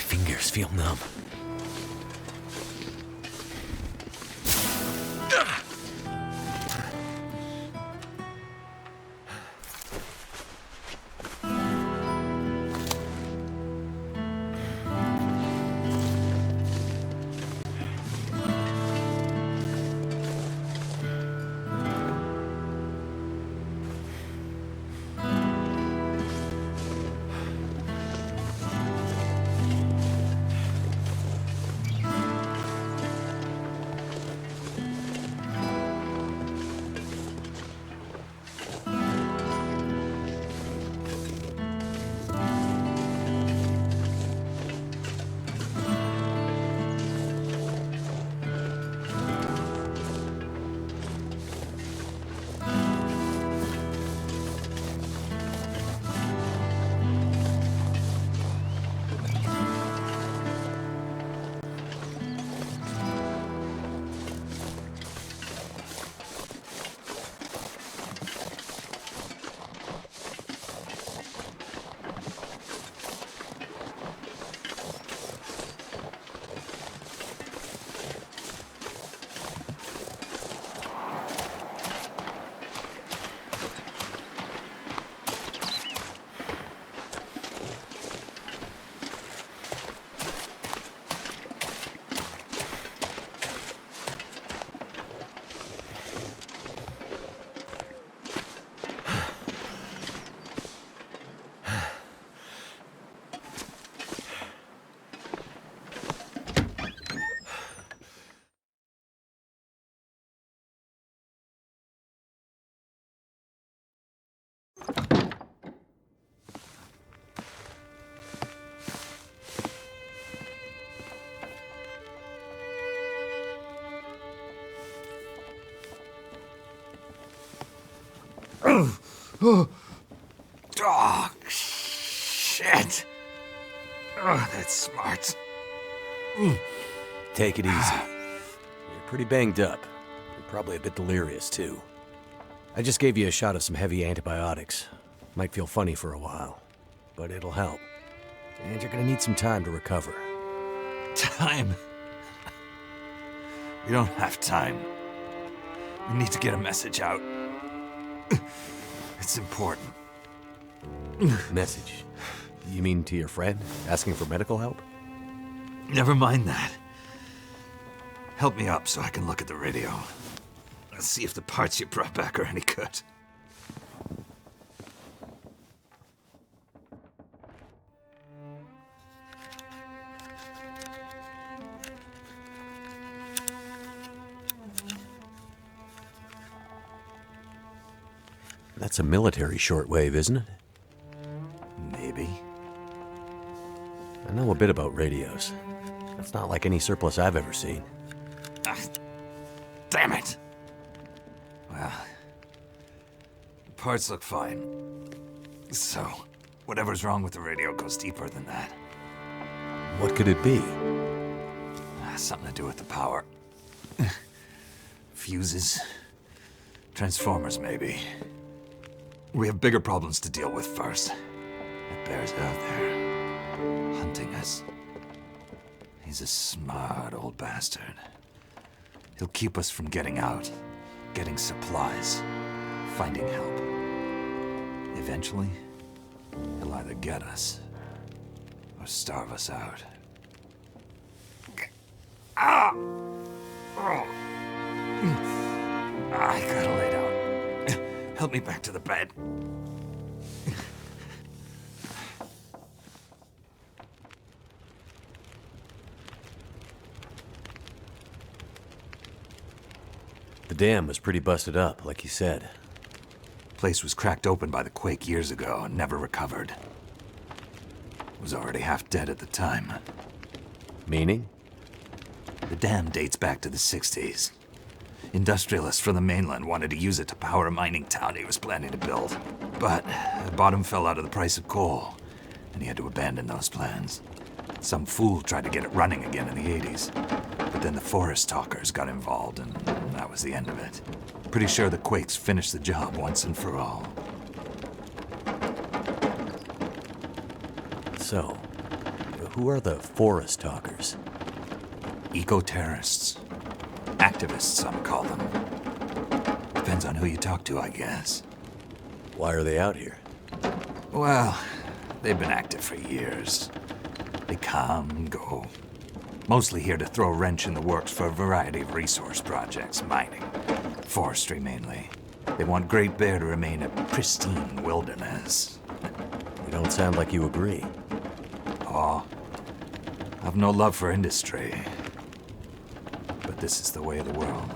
fingers feel numb. Oh, shit. Oh, that's smart. Take it easy. You're pretty banged up. You're probably a bit delirious, too. I just gave you a shot of some heavy antibiotics. Might feel funny for a while, but it'll help. And you're gonna need some time to recover. Time? We don't have time. We need to get a message out. It's important. Message? You mean to your friend, asking for medical help? Never mind that. Help me up so I can look at the radio. Let's see if the parts you brought back are any good. That's a military shortwave, isn't it? Maybe. I know a bit about radios. It's not like any surplus I've ever seen. Ah, damn it! Well, the parts look fine. So, whatever's wrong with the radio goes deeper than that. What could it be? Something to do with the power. Fuses. Transformers, maybe. We have bigger problems to deal with first. That bear's out there, hunting us. He's a smart old bastard. He'll keep us from getting out, getting supplies, finding help. Eventually, he'll either get us or starve us out. Ah! Oh. I gotta lay down. Help me back to the bed. The dam was pretty busted up, like you said. Place was cracked open by the quake years ago and never recovered. Was already half dead at the time. Meaning? The dam dates back to the 60s. Industrialists from the mainland wanted to use it to power a mining town he was planning to build. But the bottom fell out of the price of coal, and he had to abandon those plans. Some fool tried to get it running again in the 80s. But then the forest talkers got involved, and that was the end of it. Pretty sure the quakes finished the job once and for all. So, Who are the forest talkers? Eco-terrorists. Activists, some call them. Depends on who you talk to, I guess. Why are they out here? Well, they've been active for years. They come and go. Mostly here to throw a wrench in the works for a variety of resource projects, mining, forestry mainly. They want Great Bear to remain a pristine wilderness. You don't sound like you agree. Oh, I've no love for industry. But this is the way of the world.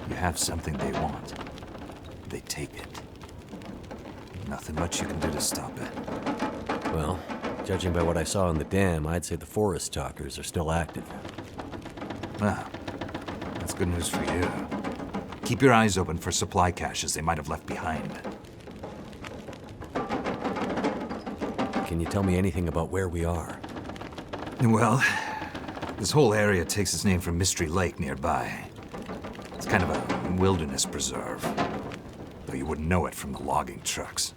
You have something they want. They take it. Nothing much you can do to stop it. Well, judging by what I saw in the dam, I'd say the forest talkers are still active. Well, that's good news for you. Keep your eyes open for supply caches they might have left behind. Can you tell me anything about where we are? Well, this whole area takes its name from Mystery Lake nearby. It's kind of a wilderness preserve, though you wouldn't know it from the logging trucks.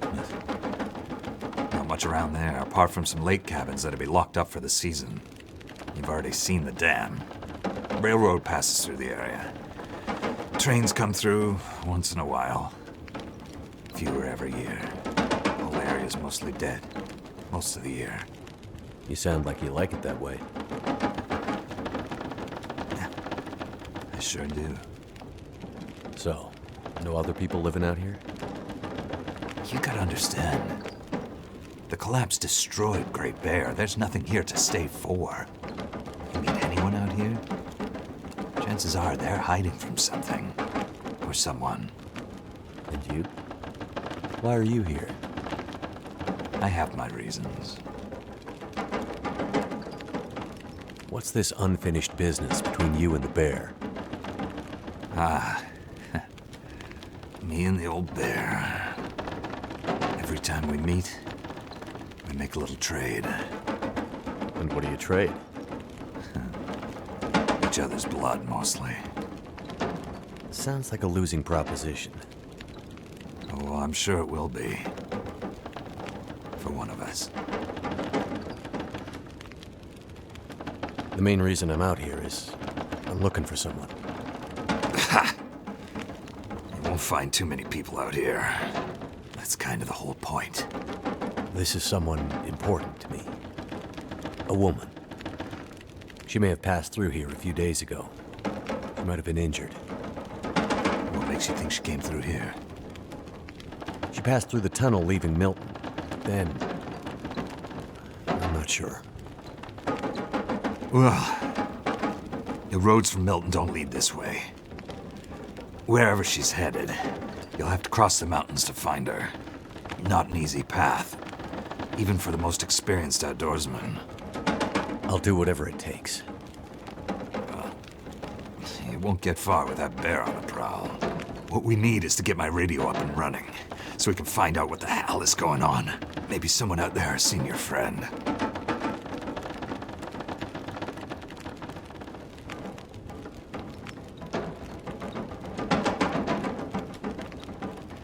Not much around there, apart from some lake cabins that'll be locked up for the season. You've already seen the dam. Railroad passes through the area. Trains come through once in a while. Fewer every year. The whole area's mostly dead. Most of the year. You sound like you like it that way. I sure do. So, no other people living out here? You gotta understand. The collapse destroyed Great Bear. There's nothing here to stay for. You meet anyone out here? Chances are they're hiding from something. Or someone. And you? Why are you here? I have my reasons. What's this unfinished business between you and the bear? Ah. Me and the old bear. Every time we meet, we make a little trade. And what do you trade? Each other's blood, mostly. Sounds like a losing proposition. Oh, I'm sure it will be. For one of us. The main reason I'm out here is I'm looking for someone. Ha! You won't find too many people out here. That's kind of the whole point. This is someone important to me. A woman. She may have passed through here a few days ago. She might have been injured. What makes you think she came through here? She passed through the tunnel leaving Milton. Then... I'm not sure. Well, the roads from Milton don't lead this way. Wherever she's headed, you'll have to cross the mountains to find her. Not an easy path, even for the most experienced outdoorsman. I'll do whatever it takes. You won't get far with that bear on the prowl. What we need is to get my radio up and running, so we can find out what the hell is going on. Maybe someone out there has seen your friend.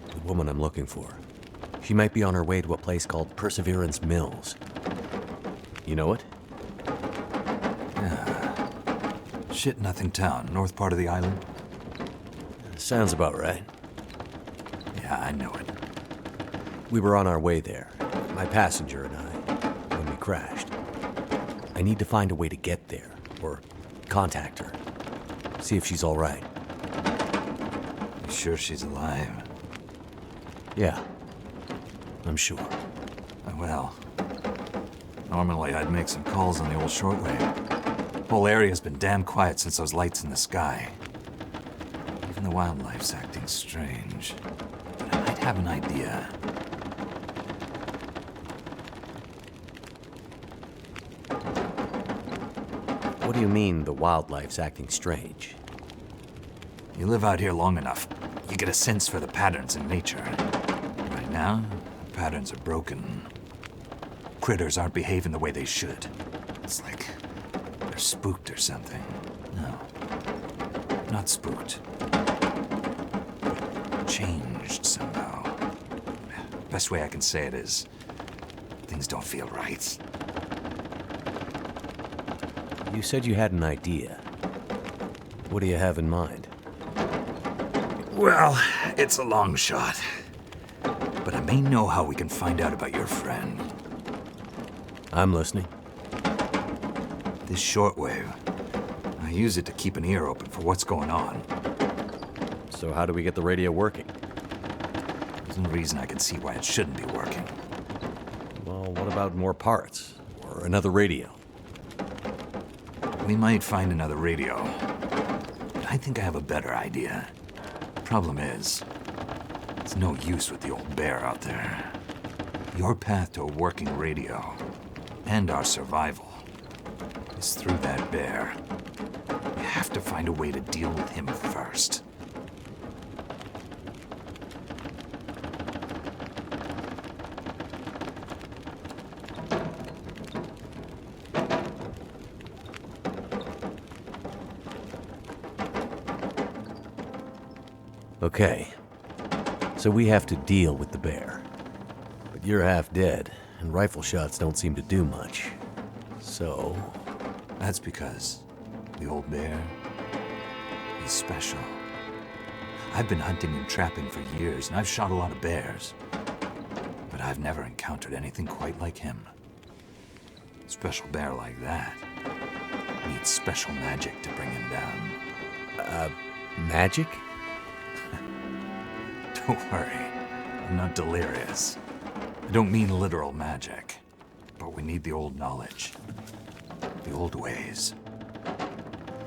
The woman I'm looking for. She might be on her way to a place called Perseverance Mills. You know it? Shit-nothing town, north part of the island. Sounds about right. Yeah, I know it. We were on our way there, my passenger and I, when we crashed. I need to find a way to get there, or contact her. See if she's all right. You sure she's alive? Yeah, I'm sure. Well, normally I'd make some calls on the old shortwave. Whole area's been damn quiet since those lights in the sky. Even the wildlife's acting strange. But I might have an idea. What do you mean the wildlife's acting strange? You live out here long enough, you get a sense for the patterns in nature. Right now, the patterns are broken. Critters aren't behaving the way they should. It's like they're spooked or something. No, not spooked. But changed somehow. Best way I can say it is, things don't feel right. You said you had an idea. What do you have in mind? Well, it's a long shot. But I may know how we can find out about your friend. I'm listening. This shortwave, I use it to keep an ear open for what's going on. So how do we get the radio working? There's no reason I can see why it shouldn't be working. Well, what about more parts? Or another radio? We might find another radio. But I think I have a better idea. Problem is, it's no use with the old bear out there. Your path to a working radio, and our survival, is through that bear. We have to find a way to deal with him first. Okay. So we have to deal with the bear. But you're half dead, and rifle shots don't seem to do much. So... That's because the old bear is special. I've been hunting and trapping for years, and I've shot a lot of bears. But I've never encountered anything quite like him. A special bear like that needs special magic to bring him down. Magic? Don't worry, I'm not delirious. I don't mean literal magic, but we need the old knowledge, the old ways.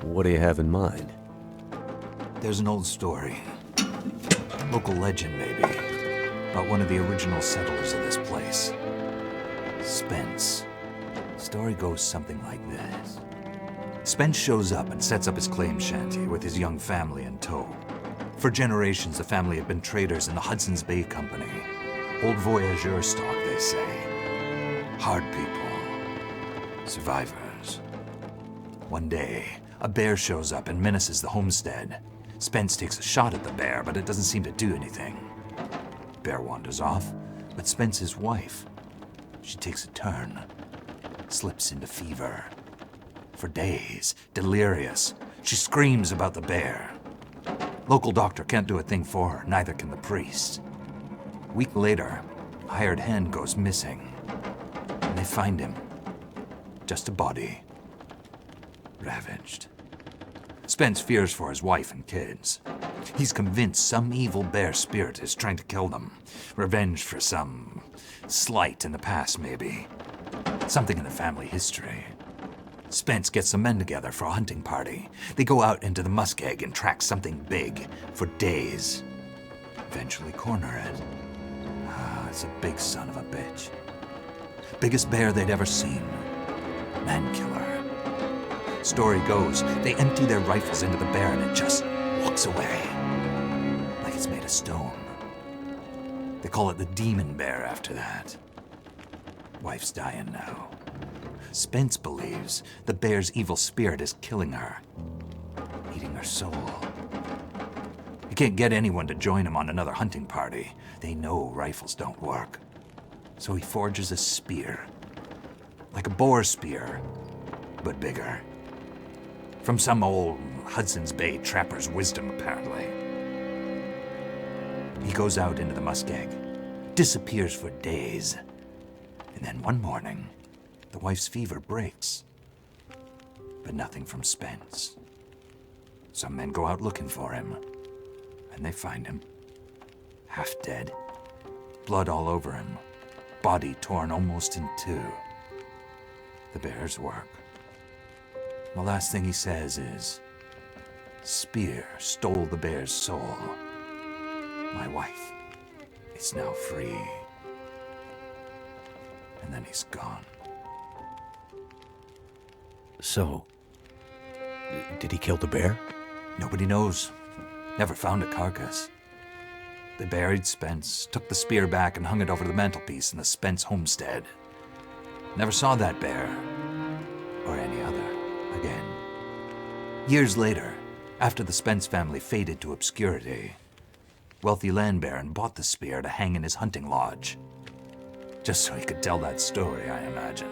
What do you have in mind? There's an old story, local legend maybe, about one of the original settlers of this place, Spence. The story goes something like this. Spence shows up and sets up his claim shanty with his young family in tow. For generations, the family had been traders in the Hudson's Bay Company. Old voyageur stock, they say. Hard people. Survivors. One day, a bear shows up and menaces the homestead. Spence takes a shot at the bear, but it doesn't seem to do anything. Bear wanders off, but Spence's wife, she takes a turn. Slips into fever. For days, delirious, she screams about the bear. Local doctor can't do a thing for her, neither can the priest. A week later, a hired hand goes missing. And they find him. Just a body. Ravaged. Spence fears for his wife and kids. He's convinced some evil bear spirit is trying to kill them. Revenge for some slight in the past, maybe. Something in the family history. Spence gets some men together for a hunting party. They go out into the muskeg and track something big for days. Eventually corner it. It's a big son of a bitch. Biggest bear they'd ever seen. Man killer. Story goes, they empty their rifles into the bear and it just walks away. Like it's made of stone. They call it the demon bear after that. Wife's dying now. Spence believes the bear's evil spirit is killing her, eating her soul. He can't get anyone to join him on another hunting party. They know rifles don't work. So he forges a spear, like a boar spear, but bigger. From some old Hudson's Bay trapper's wisdom, apparently. He goes out into the muskeg, disappears for days, and then one morning, the wife's fever breaks, but nothing from Spence. Some men go out looking for him, and they find him, half dead, blood all over him, body torn almost in two. The bear's work. The last thing he says is, "Spear stole the bear's soul. My wife is now free." And then he's gone. So, did he kill the bear? Nobody knows. Never found a carcass. They buried Spence, took the spear back and hung it over the mantelpiece in the Spence homestead. Never saw that bear, or any other, again. Years later, after the Spence family faded to obscurity, wealthy land baron bought the spear to hang in his hunting lodge. Just so he could tell that story, I imagine.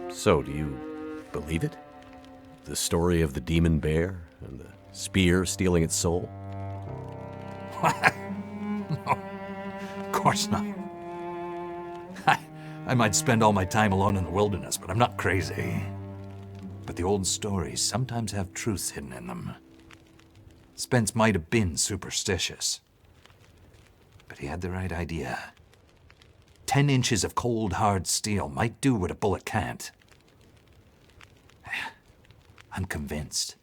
So, do you Believe it? The story of the demon bear and the spear stealing its soul? No, of course not. I might spend all my time alone in the wilderness, but I'm not crazy. But the old stories sometimes have truths hidden in them. Spence might have been superstitious, but he had the right idea. 10 inches of cold, hard steel might do what a bullet can't. I'm convinced.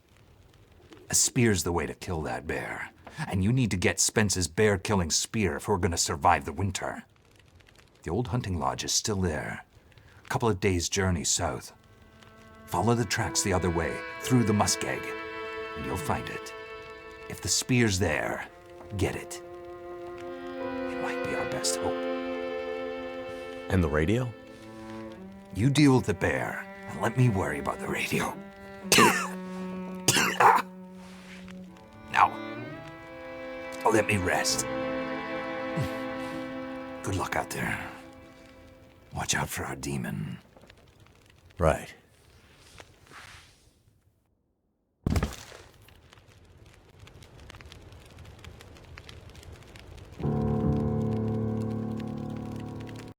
A spear's the way to kill that bear. And you need to get Spence's bear-killing spear if we're going to survive the winter. The old hunting lodge is still there. A couple of days' journey south. Follow the tracks the other way, through the muskeg, and you'll find it. If the spear's there, get it. It might be our best hope. And the radio? You deal with the bear, and let me worry about the radio. Now, let me rest. Good luck out there. Watch out for our demon. Right.